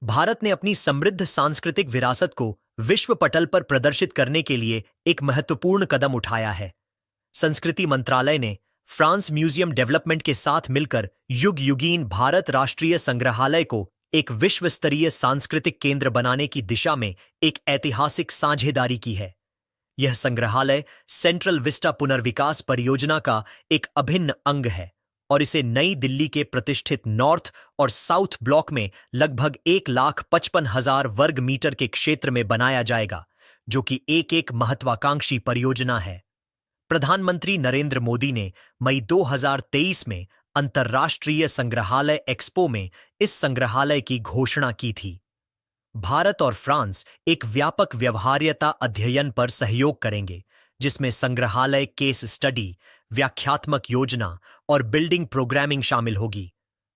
भारत ने अपनी समृद्ध सांस्कृतिक विरासत को विश्व पटल पर प्रदर्शित करने के लिए एक महत्वपूर्ण कदम उठाया है। संस्कृति मंत्रालय ने फ्रांस म्यूजियम डेवलपमेंट के साथ मिलकर युग युगीन भारत राष्ट्रीय संग्रहालय को एक विश्व स्तरीय सांस्कृतिक केंद्र बनाने की दिशा में एक ऐतिहासिक साझेदारी की है। यह संग्रहालय सेंट्रल विस्टा पुनर्विकास परियोजना का एक अभिन्न अंग है और इसे नई दिल्ली के प्रतिष्ठित नॉर्थ और साउथ ब्लॉक में लगभग 1,55,000 वर्ग मीटर के क्षेत्र में बनाया जाएगा, जो कि एक महत्वाकांक्षी परियोजना है। प्रधानमंत्री नरेंद्र मोदी ने मई 2023 में अंतर्राष्ट्रीय संग्रहालय एक्सपो में इस संग्रहालय की घोषणा की थी। भारत और फ्रांस एक व्यापक व्यवहार्यता अध्ययन पर सहयोग करेंगे, जिसमें संग्रहालय केस स्टडी, व्याख्यात्मक योजना और बिल्डिंग प्रोग्रामिंग शामिल होगी।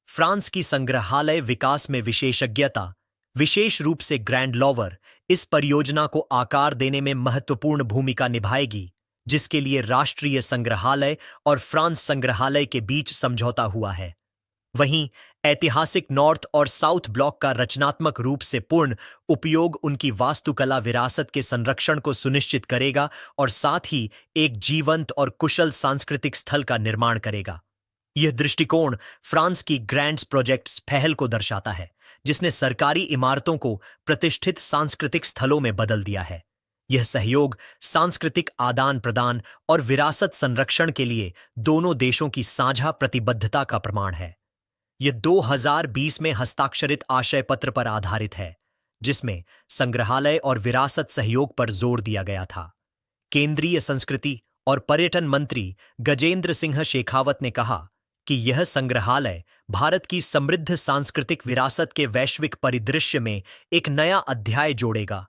फ्रांस की संग्रहालय विकास में विशेषज्ञता, विशेष रूप से ग्रैंड लॉवर, इस परियोजना को आकार देने में महत्वपूर्ण भूमिका निभाएगी, जिसके लिए राष्ट्रीय संग्रहालय और फ्रांस संग्रहालय के बीच समझौता हुआ है। वहीं ऐतिहासिक नॉर्थ और साउथ ब्लॉक का रचनात्मक रूप से पूर्ण उपयोग उनकी वास्तुकला विरासत के संरक्षण को सुनिश्चित करेगा और साथ ही एक जीवंत और कुशल सांस्कृतिक स्थल का निर्माण करेगा। यह दृष्टिकोण फ्रांस की ग्रैंड्स प्रोजेक्ट्स पहल को दर्शाता है, जिसने सरकारी इमारतों को प्रतिष्ठित सांस्कृतिक स्थलों में बदल दिया है। यह सहयोग सांस्कृतिक आदान प्रदान और विरासत संरक्षण के लिए दोनों देशों की साझा प्रतिबद्धता का प्रमाण है। यह 2020 में हस्ताक्षरित आशय पत्र पर आधारित है, जिसमें संग्रहालय और विरासत सहयोग पर जोर दिया गया था। केंद्रीय संस्कृति और पर्यटन मंत्री गजेंद्र सिंह शेखावत ने कहा कि यह संग्रहालय भारत की समृद्ध सांस्कृतिक विरासत के वैश्विक परिदृश्य में एक नया अध्याय जोड़ेगा।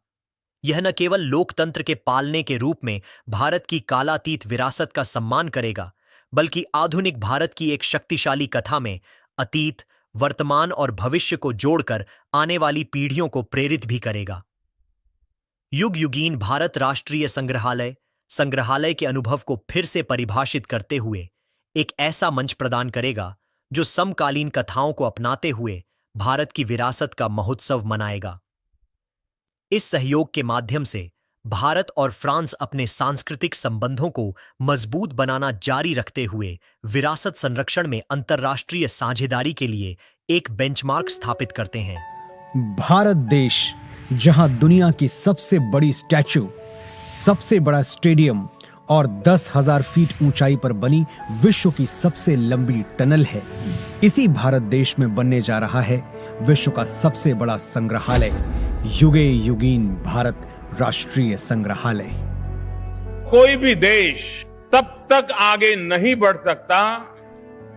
यह न केवल लोकतंत्र के पालने के रूप में भारत की कालातीत विरासत का सम्मान करेगा, बल्कि आधुनिक भारत की एक शक्तिशाली कथा में अतीत, वर्तमान और भविष्य को जोड़कर आने वाली पीढ़ियों को प्रेरित भी करेगा। युग युगीन भारत राष्ट्रीय संग्रहालय संग्रहालय के अनुभव को फिर से परिभाषित करते हुए एक ऐसा मंच प्रदान करेगा जो समकालीन कथाओं को अपनाते हुए भारत की विरासत का महोत्सव मनाएगा। इस सहयोग के माध्यम से भारत और फ्रांस अपने सांस्कृतिक संबंधों को मजबूत बनाना जारी रखते हुए विरासत संरक्षण में अंतर्राष्ट्रीय साझेदारी के लिए एक बेंचमार्क स्थापित करते हैं। भारत देश, जहां दुनिया की सबसे बड़ी स्टैच्यू, सबसे बड़ा स्टेडियम और 10,000 फीट ऊंचाई पर बनी विश्व की सबसे लंबी टनल है, इसी भारत देश में बनने जा रहा है विश्व का सबसे बड़ा संग्रहालय, युगे युगीन भारत राष्ट्रीय संग्रहालय। कोई भी देश तब तक आगे नहीं बढ़ सकता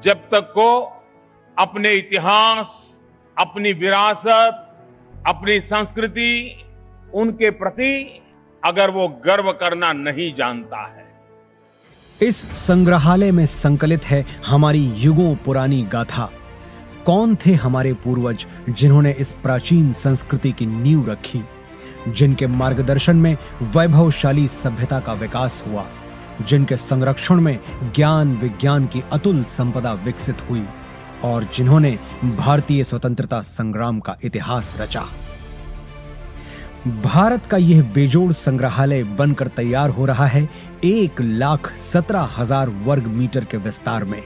जब तक को अपने इतिहास, अपनी विरासत, अपनी संस्कृति, उनके प्रति अगर वो गर्व करना नहीं जानता है। इस संग्रहालय में संकलित है हमारी युगों पुरानी गाथा। कौन थे हमारे पूर्वज जिन्होंने इस प्राचीन संस्कृति की नींव रखी, जिनके मार्गदर्शन में वैभवशाली सभ्यता का विकास हुआ, जिनके संरक्षण में ज्ञान विज्ञान की अतुल संपदा विकसित हुई और जिन्होंने भारतीय स्वतंत्रता संग्राम का इतिहास रचा। भारत का यह बेजोड़ संग्रहालय बनकर तैयार हो रहा है 1,17,000 वर्ग मीटर के विस्तार में।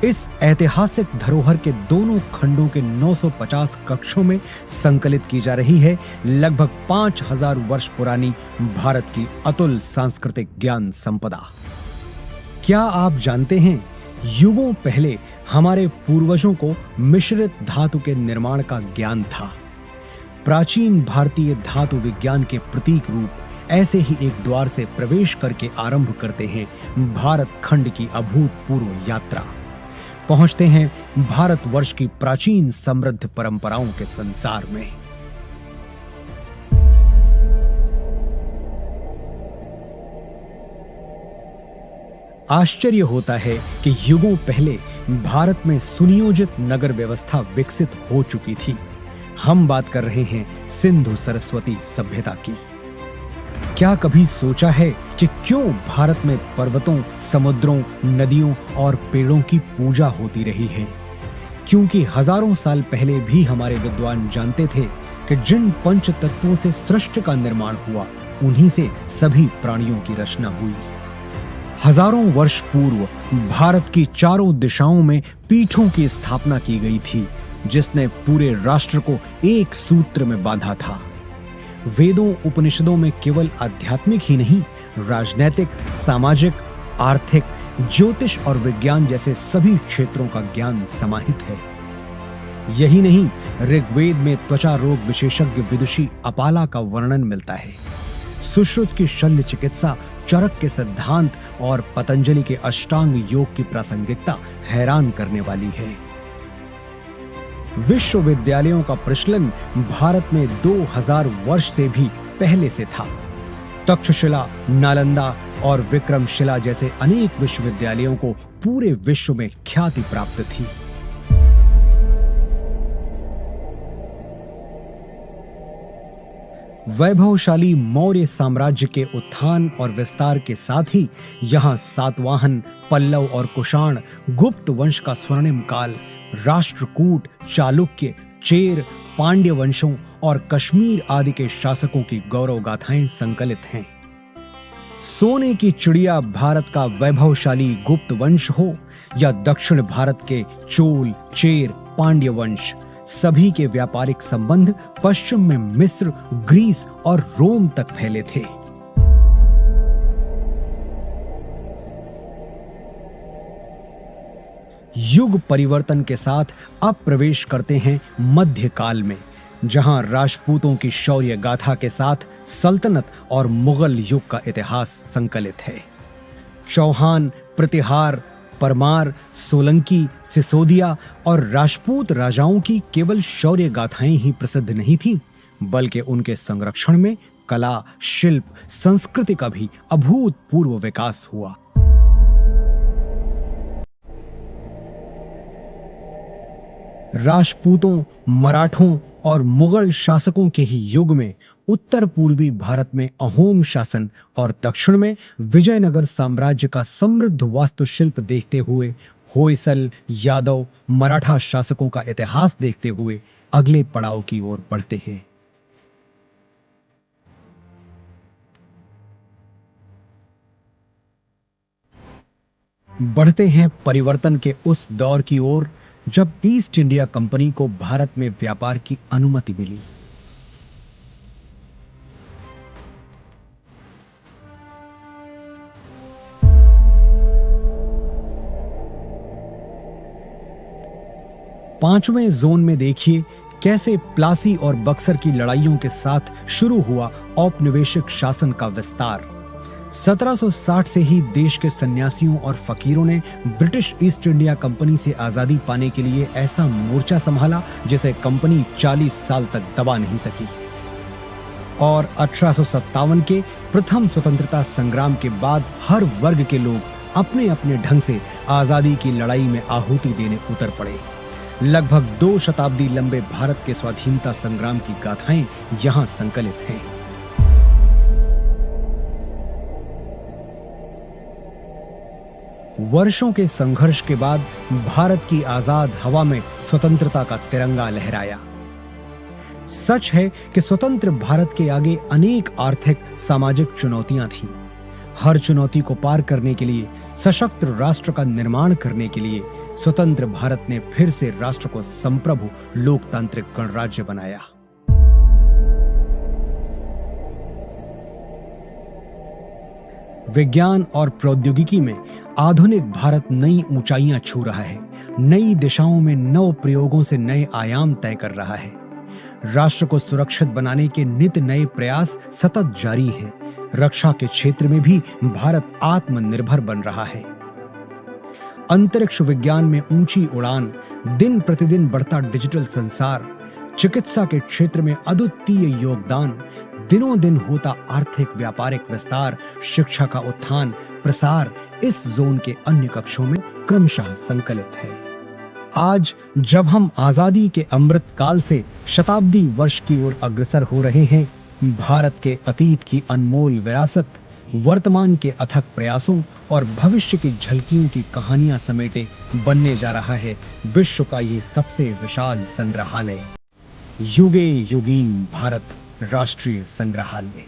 इस ऐतिहासिक धरोहर के दोनों खंडों के 950 कक्षों में संकलित की जा रही है लगभग 5,000 वर्ष पुरानी भारत की अतुल सांस्कृतिक ज्ञान संपदा। क्या आप जानते हैं, युगों पहले हमारे पूर्वजों को मिश्रित धातु के निर्माण का ज्ञान था। प्राचीन भारतीय धातु विज्ञान के प्रतीक रूप ऐसे ही एक द्वार से प्रवेश करके आरंभ करते हैं भारत खंड की अभूतपूर्व यात्रा। पहुंचते हैं भारतवर्ष की प्राचीन समृद्ध परंपराओं के संसार में। आश्चर्य होता है कि युगों पहले भारत में सुनियोजित नगर व्यवस्था विकसित हो चुकी थी। हम बात कर रहे हैं सिंधु सरस्वती सभ्यता की। क्या कभी सोचा है कि क्यों भारत में पर्वतों, समुद्रों, नदियों और पेड़ों की पूजा होती रही है? क्योंकि हजारों साल पहले भी हमारे विद्वान जानते थे कि जिन पंच तत्वों से सृष्टि का निर्माण हुआ, उन्हीं से सभी प्राणियों की रचना हुई। हजारों वर्ष पूर्व भारत की चारों दिशाओं में पीठों की स्थापना की गई थी, जिसने पूरे राष्ट्र को एक सूत्र में बांधा था। वेदों उपनिषदों में केवल आध्यात्मिक ही नहीं, राजनैतिक, सामाजिक, आर्थिक, ज्योतिष और विज्ञान जैसे सभी क्षेत्रों का ज्ञान समाहित है। यही नहीं, ऋग्वेद में त्वचा रोग विशेषज्ञ विदुषी अपाला का वर्णन मिलता है। सुश्रुत की शल्य चिकित्सा, चरक के सिद्धांत और पतंजलि के अष्टांग योग की प्रासंगिकता हैरान करने वाली है। विश्वविद्यालयों का प्रचलन भारत में 2000 वर्ष से भी पहले से था। तक्षशिला, नालंदा और विक्रमशिला जैसे अनेक विश्वविद्यालयों को पूरे विश्व में ख्याति प्राप्त थी। वैभवशाली मौर्य साम्राज्य के उत्थान और विस्तार के साथ ही यहाँ सातवाहन, पल्लव और कुषाण, गुप्त वंश का स्वर्णिम काल, राष्ट्रकूट, चालुक्य, चेर, पांड्य वंशों और कश्मीर आदि के शासकों की गौरव गाथाएं संकलित हैं। सोने की चिड़िया भारत का वैभवशाली गुप्त वंश हो या दक्षिण भारत के चोल, चेर, पांड्य वंश, सभी के व्यापारिक संबंध पश्चिम में मिस्र, ग्रीस और रोम तक फैले थे। युग परिवर्तन के साथ अब प्रवेश करते हैं मध्यकाल में, जहां राजपूतों की शौर्य गाथा के साथ सल्तनत और मुगल युग का इतिहास संकलित है। चौहान, प्रतिहार, परमार, सोलंकी, सिसोदिया और राजपूत राजाओं की केवल शौर्य गाथाएं ही प्रसिद्ध नहीं थीं, बल्कि उनके संरक्षण में कला, शिल्प, संस्कृति का भी अभूतपूर्व विकास हुआ। राजपूतों, मराठों और मुगल शासकों के ही युग में उत्तर पूर्वी भारत में अहोम शासन और दक्षिण में विजयनगर साम्राज्य का समृद्ध वास्तुशिल्प देखते हुए, होयसल, यादव, मराठा शासकों का इतिहास देखते हुए अगले पड़ाव की ओर बढ़ते हैं। बढ़ते हैं परिवर्तन के उस दौर की ओर जब ईस्ट इंडिया कंपनी को भारत में व्यापार की अनुमति मिली। पांचवें जोन में देखिए कैसे प्लासी और बक्सर की लड़ाइयों के साथ शुरू हुआ औपनिवेशिक शासन का विस्तार। 1760 से ही देश के सन्यासियों और फकीरों ने ब्रिटिश ईस्ट इंडिया कंपनी से आजादी पाने के लिए ऐसा मोर्चा संभाला जिसे कंपनी 40 साल तक दबा नहीं सकी। और 1857 के प्रथम स्वतंत्रता संग्राम के बाद हर वर्ग के लोग अपने अपने ढंग से आजादी की लड़ाई में आहुति देने उतर पड़े। लगभग 2 शताब्दी लंबे भारत के स्वाधीनता संग्राम की गाथाएं यहां संकलित हैं। वर्षों के संघर्ष के बाद भारत की आजाद हवा में स्वतंत्रता का तिरंगा लहराया। सच है कि स्वतंत्र भारत के आगे अनेक आर्थिक, सामाजिक चुनौतियां थीं। हर चुनौती को पार करने के लिए, सशक्त राष्ट्र का निर्माण करने के लिए स्वतंत्र भारत ने फिर से राष्ट्र को संप्रभु लोकतांत्रिक गणराज्य बनाया। विज्ञान और प्रौद्योगिकी में आधुनिक भारत नई ऊंचाइयां छू रहा है। नई दिशाओं में नव प्रयोगों से नए आयाम तय कर रहा है। राष्ट्र को सुरक्षित बनाने के नित नए प्रयास सतत जारी हैं। रक्षा के क्षेत्र में भी भारत आत्मनिर्भर बन रहा है। अंतरिक्ष विज्ञान में ऊंची उड़ान, दिन प्रतिदिन बढ़ता डिजिटल संसार, चिकित्सा के क्षेत्र में अद्वितीय योगदान, दिनों दिन होता आर्थिक व्यापारिक विस्तार, शिक्षा का उत्थान प्रसार इस जोन के अन्य कक्षों में क्रमशः संकलित है। आज जब हम आजादी के अमृत काल से शताब्दी वर्ष की ओर अग्रसर हो रहे हैं, भारत के अतीत की अनमोल विरासत वर्तमान के अथक प्रयासों और भविष्य की झलकियों की कहानियां समेटे बनने जा रहा है विश्व का ये सबसे विशाल संग्रहालय। युगे युगीन भारत राष्ट्रीय संग्रहालय।